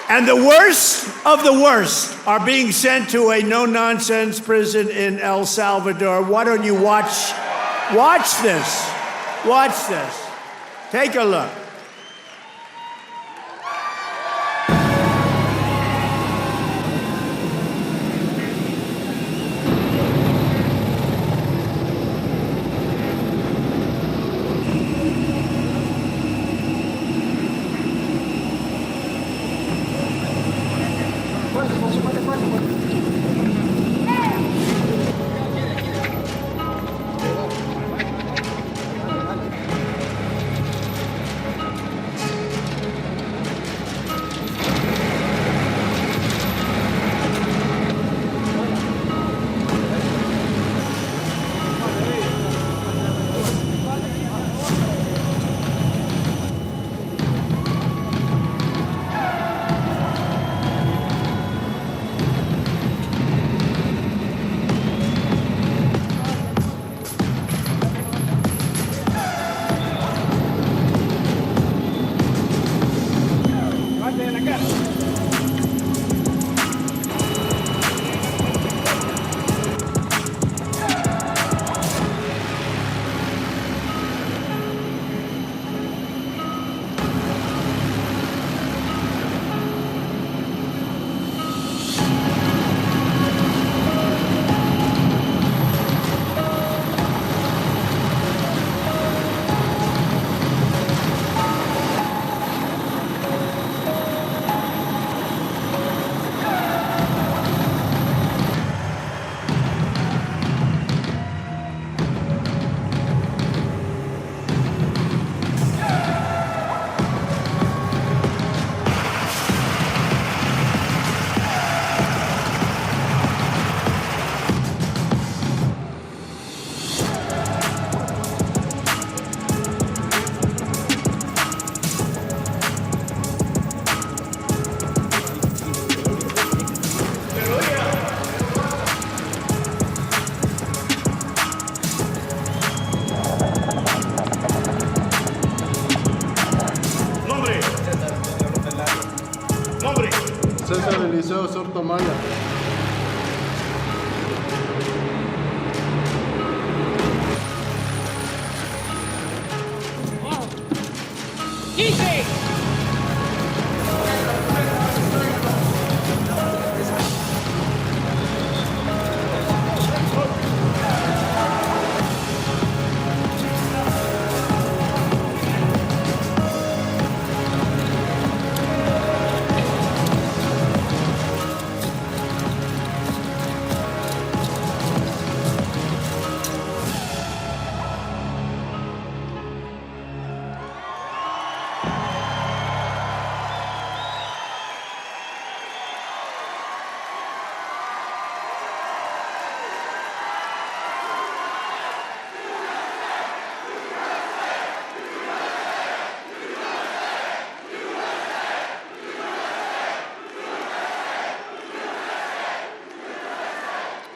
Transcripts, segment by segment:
And the worst of the worst are being sent to a no-nonsense prison in El Salvador. Why don't you watch this? Watch this. Take a look.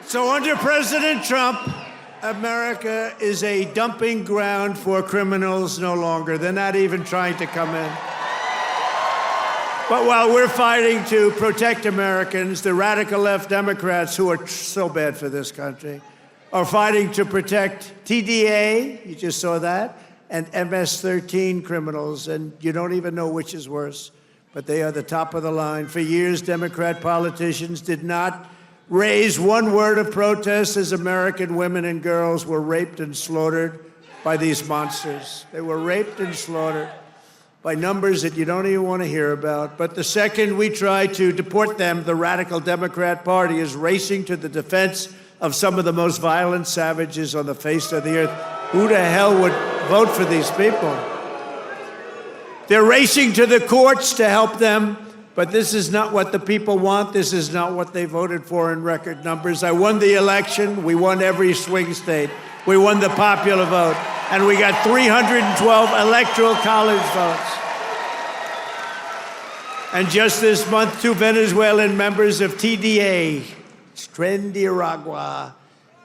So under President Trump, America is a dumping ground for criminals no longer. They're not even trying to come in. But while we're fighting to protect Americans, the radical left Democrats, who are so bad for this country, are fighting to protect TDA, you just saw that, and MS-13 criminals, and you don't even know which is worse, but they are the top of the line. For years, Democrat politicians did not raise one word of protest as American women and girls were raped and slaughtered by these monsters. They were raped and slaughtered by numbers that you don't even want to hear about. But the second we try to deport them, the radical Democrat Party is racing to the defense of some of the most violent savages on the face of the earth. Who the hell would vote for these people? They're racing to the courts to help them. But this is not what the people want. This is not what they voted for in record numbers. I won the election. We won every swing state. We won the popular vote. And we got 312 electoral college votes. And just this month, 2 Venezuelan members of TDA, Trendiragua,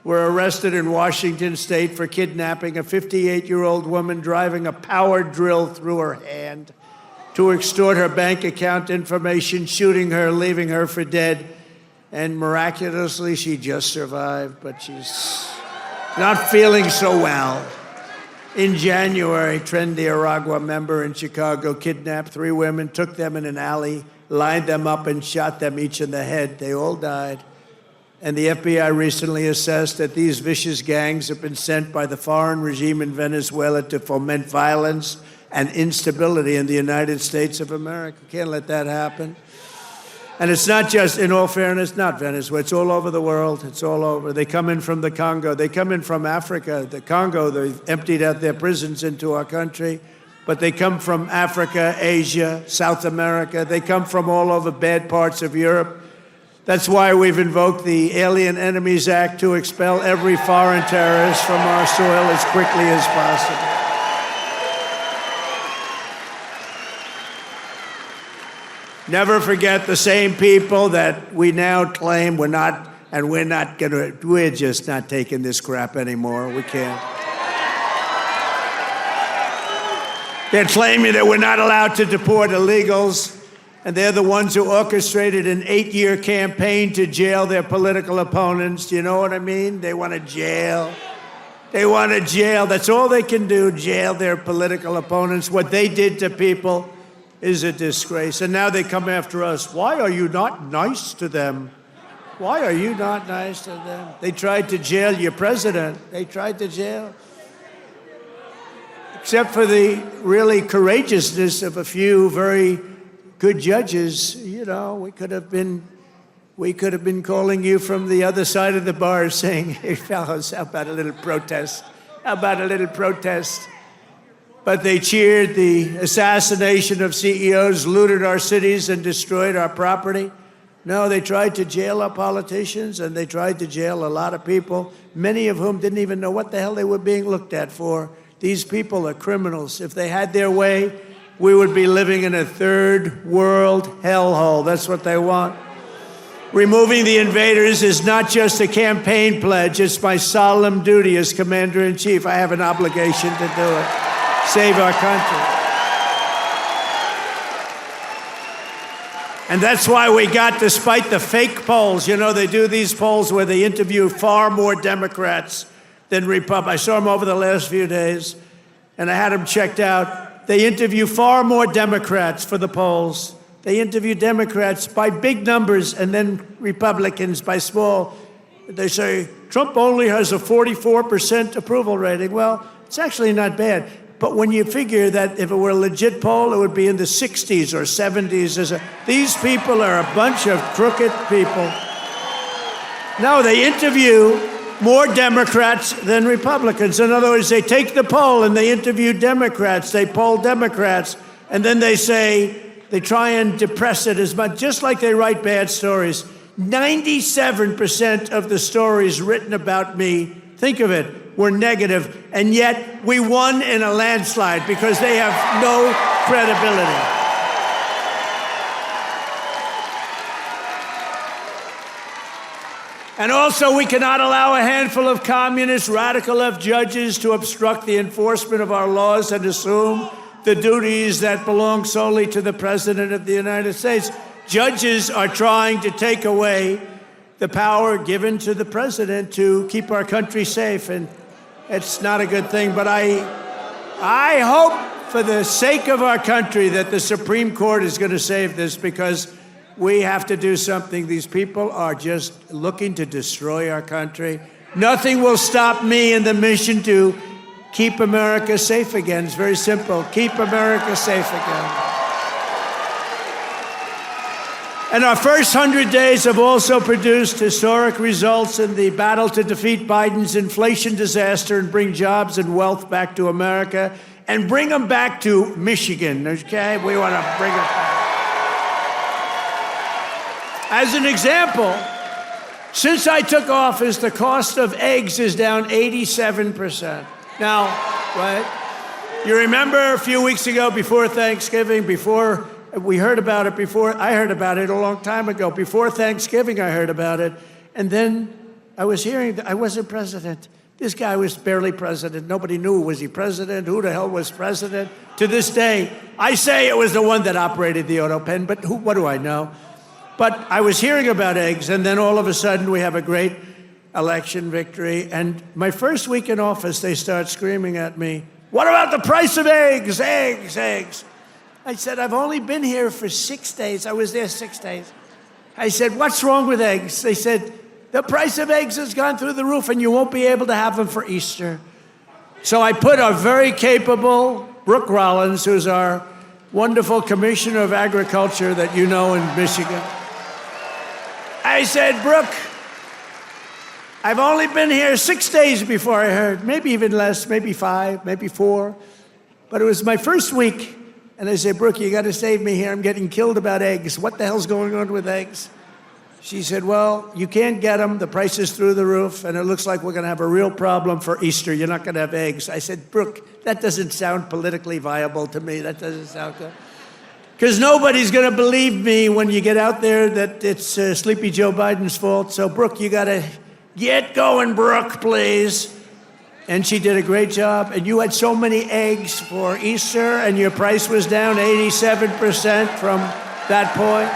were arrested in Washington state for kidnapping a 58-year-old woman driving a power drill through her hand to extort her bank account information, shooting her, leaving her for dead. And miraculously, she just survived, but she's not feeling so well. In January, Tren Aragua member in Chicago kidnapped 3 women, took them in an alley, lined them up, and shot them each in the head. They all died. And the FBI recently assessed that these vicious gangs have been sent by the foreign regime in Venezuela to foment violence and instability in the United States of America. Can't let that happen. And it's not just, in all fairness, not Venezuela. It's all over the world. It's all over. They come in from the Congo. They come in from Africa. The Congo, they've emptied out their prisons into our country. But they come from Africa, Asia, South America. They come from all over bad parts of Europe. That's why we've invoked the Alien Enemies Act to expel every foreign terrorist from our soil as quickly as possible. Never forget the same people that we now claim we're just not taking this crap anymore. We can't. They're claiming that we're not allowed to deport illegals, and they're the ones who orchestrated an 8-year campaign to jail their political opponents. Do you know what I mean? They want to jail. They want to jail. That's all they can do, jail their political opponents. What they did to people is a disgrace. And now they come after us. Why are you not nice to them? Why are you not nice to them? They tried to jail your president. They tried to jail. Except for the really courageousness of a few very good judges, you know, we could have been calling you from the other side of the bar saying, hey, fellows, how about a little protest? How about a little protest? But they cheered the assassination of CEOs, looted our cities, and destroyed our property. No, they tried to jail our politicians, and they tried to jail a lot of people, many of whom didn't even know what the hell they were being looked at for. These people are criminals. If they had their way, we would be living in a third world hellhole. That's what they want. Removing the invaders is not just a campaign pledge. It's my solemn duty as Commander-in-Chief. I have an obligation to do it. Save our country. And that's why we got, despite the fake polls, you know, they do these polls where they interview far more Democrats than Republicans. I saw them over the last few days, and I had them checked out. They interview far more Democrats for the polls. They interview Democrats by big numbers and then Republicans by small. They say, Trump only has a 44% approval rating. Well, it's actually not bad. But when you figure that if it were a legit poll, it would be in the 60s or 70s. These people are a bunch of crooked people. No, they interview more Democrats than Republicans. In other words, they take the poll and they interview Democrats. They poll Democrats. And then they say, they try and depress it as much, just like they write bad stories. 97% of the stories written about me, think of it, were negative, and yet we won in a landslide because they have no credibility. And also, we cannot allow a handful of communist radical left judges to obstruct the enforcement of our laws and assume the duties that belong solely to the President of the United States. Judges are trying to take away the power given to the President to keep our country safe, and it's not a good thing. But I hope for the sake of our country that the Supreme Court is going to save this, because we have to do something. These people are just looking to destroy our country. Nothing will stop me in the mission to keep America safe again. It's very simple. Keep America safe again. And our first 100 days have also produced historic results in the battle to defeat Biden's inflation disaster and bring jobs and wealth back to America and bring them back to Michigan, okay? We want to bring it back. As an example, since I took office, the cost of eggs is down 87%. Now, right? You remember a few weeks ago, before Thanksgiving, we heard about it before. I heard about it a long time ago. Before Thanksgiving, I heard about it. And then I was hearing that I wasn't president. This guy was barely president. Nobody knew, was he president? Who the hell was president? To this day, I say it was the one that operated the auto pen, but what do I know? But I was hearing about eggs, and then all of a sudden we have a great election victory. And my first week in office, they start screaming at me, "What about the price of eggs? Eggs, eggs." I said, "I've only been here for 6 days. I was there 6 days." I said, "What's wrong with eggs?" They said, "The price of eggs has gone through the roof and you won't be able to have them for Easter." So I put our very capable Brooke Rollins, who's our wonderful Commissioner of Agriculture that you know in Michigan. I said, "Brooke, I've only been here 6 days before I heard, maybe even less, maybe 5, maybe 4. But it was my first week. And I said, Brooke, you got to save me here. I'm getting killed about eggs. What the hell's going on with eggs?" She said, "Well, you can't get them. The price is through the roof, and it looks like we're going to have a real problem for Easter. You're not going to have eggs." I said, "Brooke, that doesn't sound politically viable to me. That doesn't sound good. Because nobody's going to believe me when you get out there that it's Sleepy Joe Biden's fault. So, Brooke, you got to get going, Brooke, please." And she did a great job. And you had so many eggs for Easter, and your price was down 87% from that point.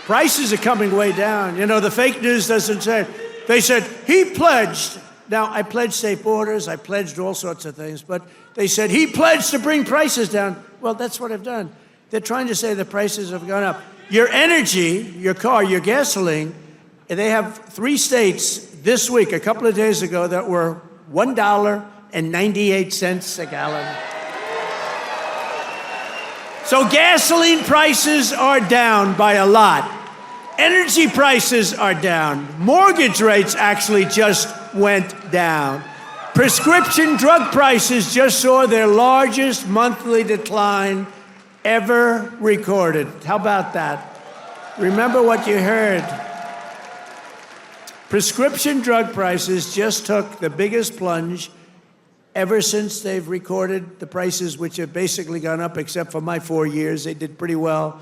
Prices are coming way down. You know, the fake news doesn't say it. They said, he pledged. Now, I pledged safe borders. I pledged all sorts of things. But they said, he pledged to bring prices down. Well, that's what I've done. They're trying to say the prices have gone up. Your energy, your car, your gasoline, they have 3 states this week, a couple of days ago, that were $1.98 a gallon. So gasoline prices are down by a lot. Energy prices are down. Mortgage rates actually just went down. Prescription drug prices just saw their largest monthly decline ever recorded. How about that? Remember what you heard. Prescription drug prices just took the biggest plunge ever since they've recorded the prices, which have basically gone up, except for my 4 years. They did pretty well.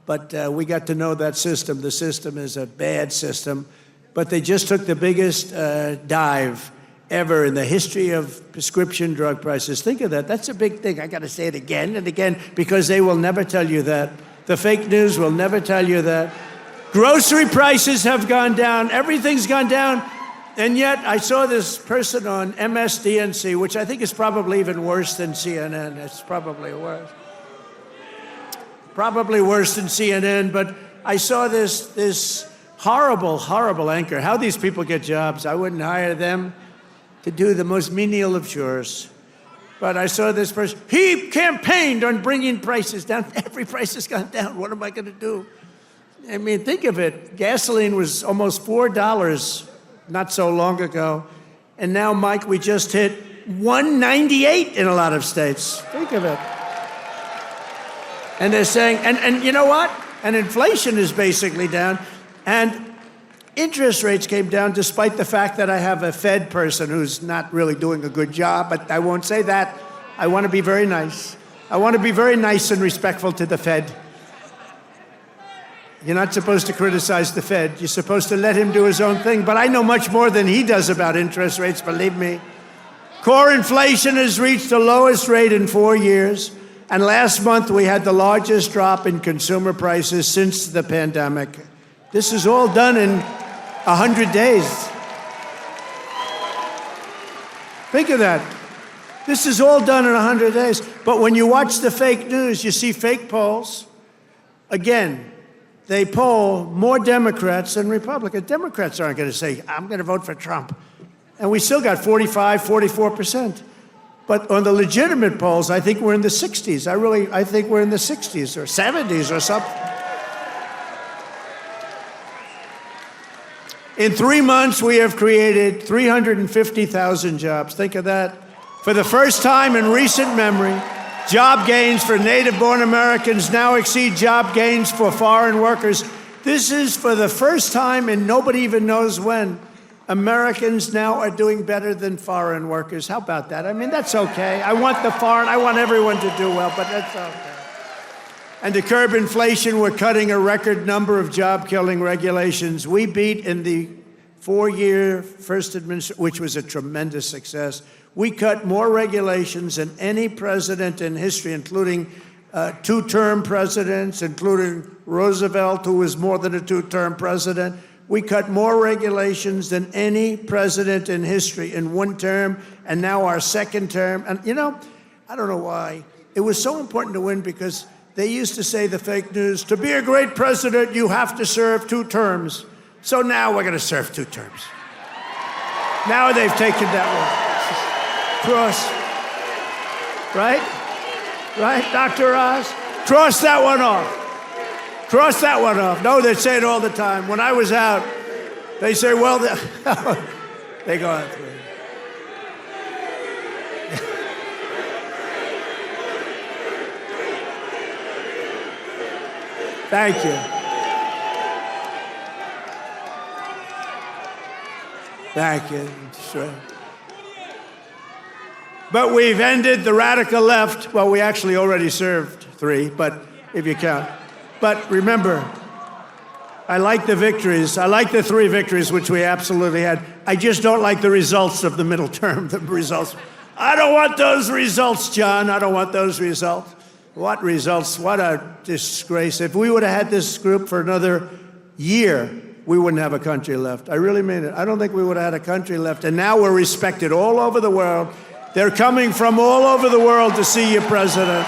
But we got to know that system. The system is a bad system. But they just took the biggest dive ever in the history of prescription drug prices. Think of that. That's a big thing. I got to say it again and again because they will never tell you that. The fake news will never tell you that. Grocery prices have gone down. Everything's gone down. And yet I saw this person on MSDNC, which I think is probably even worse than CNN. It's probably worse. Probably worse than CNN, but I saw this horrible, horrible anchor. How these people get jobs. I wouldn't hire them to do the most menial of chores. But I saw this person. He campaigned on bringing prices down. Every price has gone down. What am I going to do? I mean, think of it. Gasoline was almost $4 not so long ago. And now, Mike, we just hit $1.98 in a lot of states. Think of it. And they're saying, and you know what? And inflation is basically down. And interest rates came down despite the fact that I have a Fed person who's not really doing a good job, but I won't say that. I want to be very nice. I want to be very nice and respectful to the Fed. You're not supposed to criticize the Fed. You're supposed to let him do his own thing. But I know much more than he does about interest rates, believe me. Core inflation has reached the lowest rate in 4 years. And last month, we had the largest drop in consumer prices since the pandemic. This is all done in 100 days. Think of that. This is all done in 100 days. But when you watch the fake news, you see fake polls. Again, they poll more Democrats than Republicans. Democrats aren't going to say, I'm going to vote for Trump. And we still got 45, 44%. But on the legitimate polls, I think we're in the 60s. I think we're in the 60s or 70s or something. In 3 months, we have created 350,000 jobs. Think of that. For the first time in recent memory, job gains for native-born Americans now exceed job gains for foreign workers. This is for the first time, and nobody even knows when, Americans now are doing better than foreign workers. How about that? I mean, that's okay. I want everyone to do well, but that's okay. And to curb inflation, we're cutting a record number of job-killing regulations. We beat in the 4-year first administration, which was a tremendous success. We cut more regulations than any president in history, including 2-term presidents, including Roosevelt, who was more than a 2-term president. We cut more regulations than any president in history in 1 term, and now our 2nd term. And, you know, I don't know why. It was so important to win because they used to say, the fake news, to be a great president, you have to serve 2 terms. So now we're going to serve 2 terms. Now they've taken that one. Cross. Right? Right, Dr. Oz? Cross that one off. Cross that one off. No, they say it all the time. When I was out, they say, well, they go on 3. Thank you. Thank you. Sure. But we've ended the radical left. Well, we actually already served 3, but if you count. But remember, I like the victories. I like the 3 victories, which we absolutely had. I just don't like the results of the middle term, the results. I don't want those results, John. I don't want those results. What results? What a disgrace. If we would have had this group for another year, we wouldn't have a country left. I really mean it. I don't think we would have had a country left. And now we're respected all over the world. They're coming from all over the world to see you, President.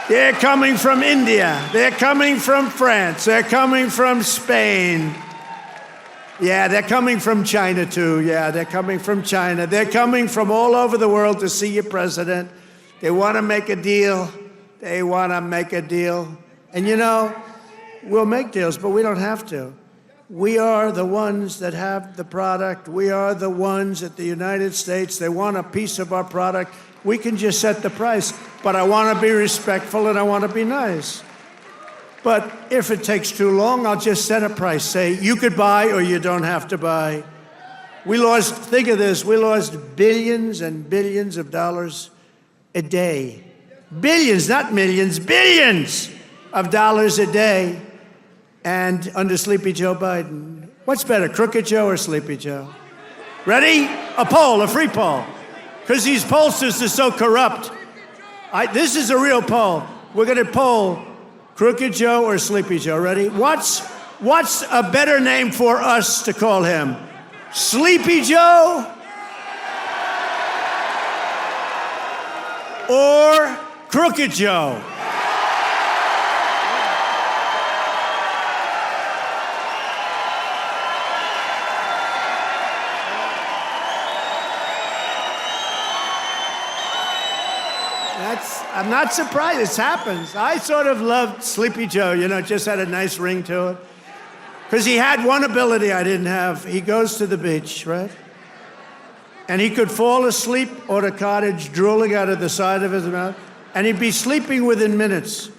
They're coming from India. They're coming from France. They're coming from Spain. Yeah, they're coming from China, too. Yeah, they're coming from China. They're coming from all over the world to see you, President. They want to make a deal. They want to make a deal. And, you know, we'll make deals, but we don't have to. We are the ones that have the product. We are the ones at the United States. They want a piece of our product. We can just set the price. But I want to be respectful and I want to be nice. But if it takes too long, I'll just set a price. Say, you could buy or you don't have to buy. We lost, think of this, we lost billions and billions of dollars a day. Billions, not millions, billions of dollars a day. And under Sleepy Joe Biden. What's better, Crooked Joe or Sleepy Joe? Ready? A poll, a free poll. Because these pollsters are so corrupt. This is a real poll. We're going to poll Crooked Joe or Sleepy Joe. Ready? What's a better name for us to call him? Sleepy Joe? Or Crooked Joe? I'm not surprised. It happens. I sort of loved Sleepy Joe, you know, just had a nice ring to it. Because he had one ability I didn't have. He goes to the beach, right? And he could fall asleep on a cottage, drooling out of the side of his mouth, and he'd be sleeping within minutes,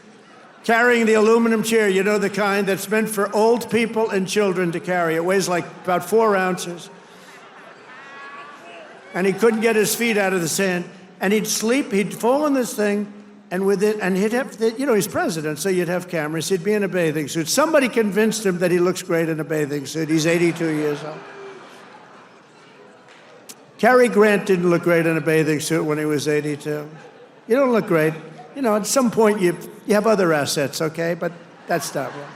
carrying the aluminum chair, you know, the kind that's meant for old people and children to carry. It weighs like about 4 ounces. And he couldn't get his feet out of the sand. And he'd sleep, he'd fall on this thing, and with it, and he'd have, you know, he's president, so you'd have cameras. He'd be in a bathing suit. Somebody convinced him that he looks great in a bathing suit. He's 82 years old. Cary Grant didn't look great in a bathing suit when he was 82. You don't look great. You know, at some point you have other assets, okay? But that's not right.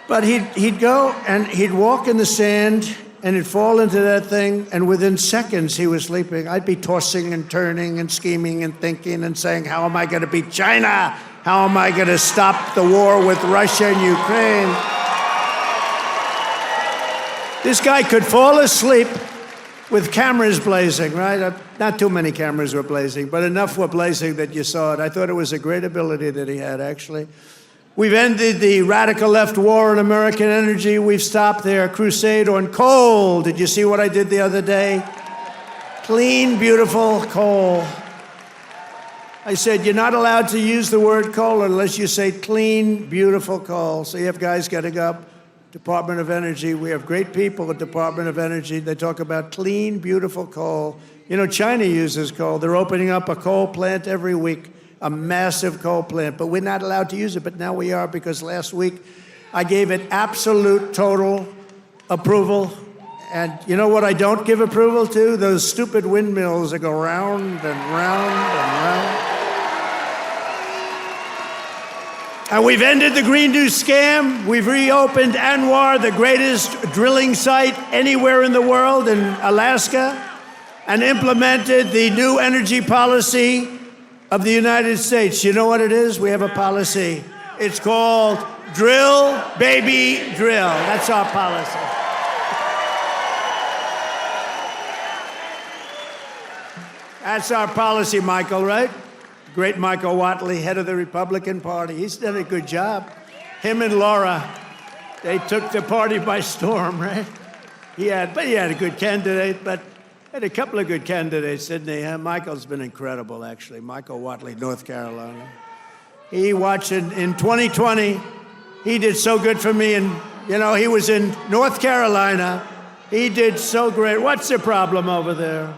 But he'd go and he'd walk in the sand, and he'd fall into that thing, and within seconds he was sleeping. I'd be tossing and turning and scheming and thinking and saying, how am I going to beat China? How am I going to stop the war with Russia and Ukraine? This guy could fall asleep with cameras blazing, right? Not too many cameras were blazing, but enough were blazing that you saw it. I thought it was a great ability that he had, actually. We've ended the radical left war on American energy. We've stopped their crusade on coal. Did you see what I did the other day? Clean, beautiful coal. I said, you're not allowed to use the word coal unless you say clean, beautiful coal. So you have guys getting up, Department of Energy. We have great people at Department of Energy. They talk about clean, beautiful coal. You know, China uses coal. They're opening up a coal plant every week. A massive coal plant, but we're not allowed to use it. But now we are, because last week I gave it absolute, total approval. And you know what I don't give approval to? Those stupid windmills that go round and round and round. And we've ended the Green New scam. We've reopened ANWR, the greatest drilling site anywhere in the world, in Alaska, and implemented the new energy policy of the United States. You know what it is? We have a policy. It's called Drill, Baby, Drill. That's our policy. That's our policy, Michael, right? Great Michael Whatley, head of the Republican Party. He's done a good job. Him and Laura, they took the party by storm, right? He had a good candidate, but had a couple of good candidates, didn't he? Michael's been incredible, actually. Michael Whatley, North Carolina. He watched in 2020. He did so good for me, and you know he was in North Carolina. He did so great. What's the problem over there?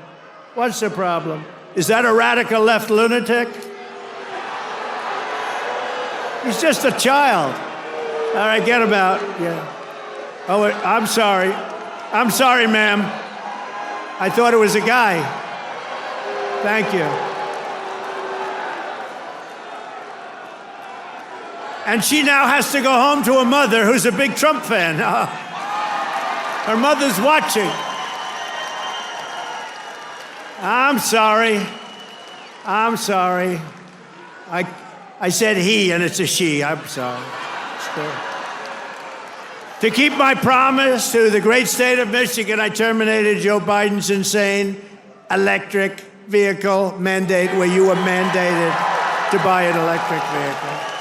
What's the problem? Is that a radical left lunatic? He's just a child. All right, get him out. Yeah. Oh, I'm sorry. I'm sorry, ma'am. I thought it was a guy. Thank you. And she now has to go home to a mother who's a big Trump fan. Her mother's watching. I'm sorry. I'm sorry. I said he, and it's a she. I'm sorry. To keep my promise to the great state of Michigan, I terminated Joe Biden's insane electric vehicle mandate where you were mandated to buy an electric vehicle.